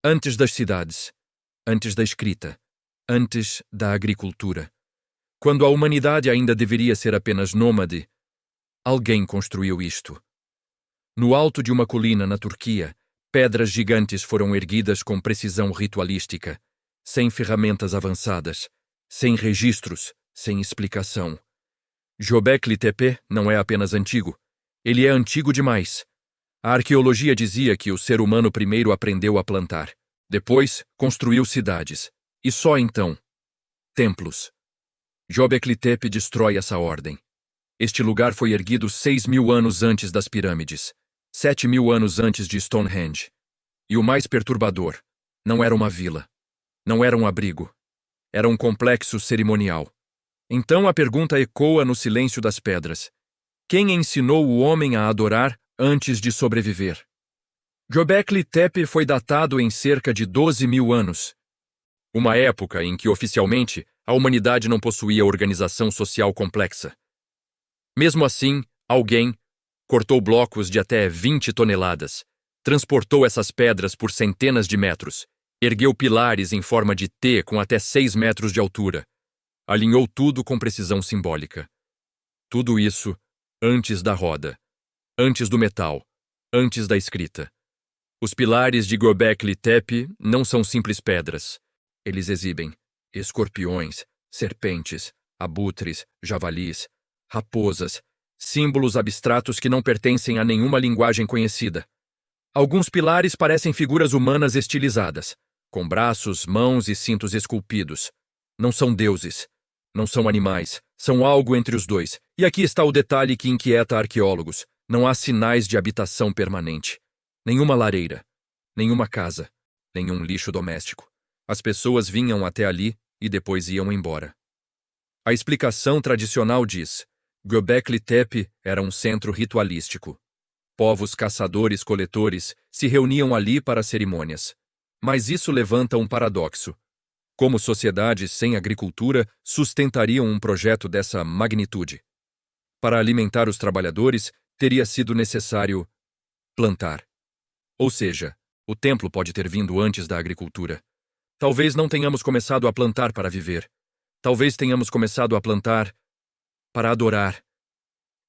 Antes das cidades, antes da escrita, antes da agricultura. Quando a humanidade ainda deveria ser apenas nômade, alguém construiu isto. No alto de uma colina na Turquia, pedras gigantes foram erguidas com precisão ritualística, sem ferramentas avançadas, sem registros, sem explicação. Göbekli Tepe não é apenas antigo, ele é antigo demais. A arqueologia dizia que o ser humano primeiro aprendeu a plantar, depois construiu cidades, e só então, templos. Göbekli Tepe destrói essa ordem. Este lugar foi erguido 6.000 anos antes das pirâmides, 7.000 anos antes de Stonehenge. E o mais perturbador, não era uma vila, não era um abrigo, era um complexo cerimonial. Então a pergunta ecoa no silêncio das pedras. Quem ensinou o homem a adorar antes de sobreviver? Göbekli Tepe foi datado em cerca de 12.000 anos. Uma época em que, oficialmente, a humanidade não possuía organização social complexa. Mesmo assim, alguém cortou blocos de até 20 toneladas, transportou essas pedras por centenas de metros, ergueu pilares em forma de T com até 6 metros de altura, alinhou tudo com precisão simbólica. Tudo isso antes da roda, antes do metal, antes da escrita. Os pilares de Göbekli Tepe não são simples pedras. Eles exibem escorpiões, serpentes, abutres, javalis, raposas, símbolos abstratos que não pertencem a nenhuma linguagem conhecida. Alguns pilares parecem figuras humanas estilizadas, com braços, mãos e cintos esculpidos. Não são deuses, não são animais, são algo entre os dois. E aqui está o detalhe que inquieta arqueólogos. Não há sinais de habitação permanente. Nenhuma lareira, nenhuma casa, nenhum lixo doméstico. As pessoas vinham até ali e depois iam embora. A explicação tradicional diz: Göbekli Tepe era um centro ritualístico. Povos caçadores-coletores se reuniam ali para cerimônias. Mas isso levanta um paradoxo. Como sociedades sem agricultura sustentariam um projeto dessa magnitude? Para alimentar os trabalhadores, teria sido necessário plantar. Ou seja, o templo pode ter vindo antes da agricultura. Talvez não tenhamos começado a plantar para viver. Talvez tenhamos começado a plantar para adorar.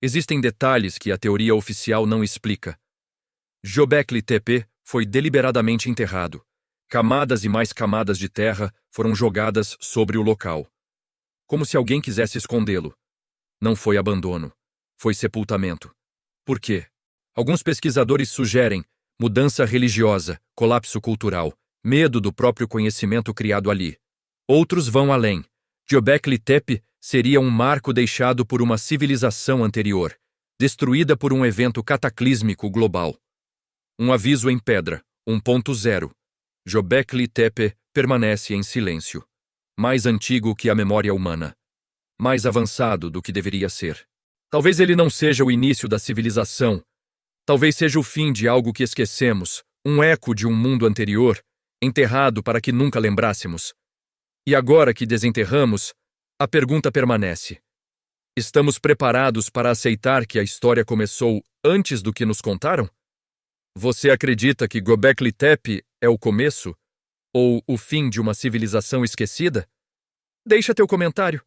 Existem detalhes que a teoria oficial não explica. Göbekli Tepe foi deliberadamente enterrado. Camadas e mais camadas de terra foram jogadas sobre o local. Como se alguém quisesse escondê-lo. Não foi abandono, foi sepultamento. Por quê? Alguns pesquisadores sugerem mudança religiosa, colapso cultural, medo do próprio conhecimento criado ali. Outros vão além. Göbekli Tepe seria um marco deixado por uma civilização anterior, destruída por um evento cataclísmico global. Um aviso em pedra, 1.0. Göbekli Tepe permanece em silêncio. Mais antigo que a memória humana. Mais avançado do que deveria ser. Talvez ele não seja o início da civilização. Talvez seja o fim de algo que esquecemos, um eco de um mundo anterior, enterrado para que nunca lembrássemos. E agora que desenterramos, a pergunta permanece. Estamos preparados para aceitar que a história começou antes do que nos contaram? Você acredita que Göbekli Tepe é o começo? Ou o fim de uma civilização esquecida? Deixa teu comentário.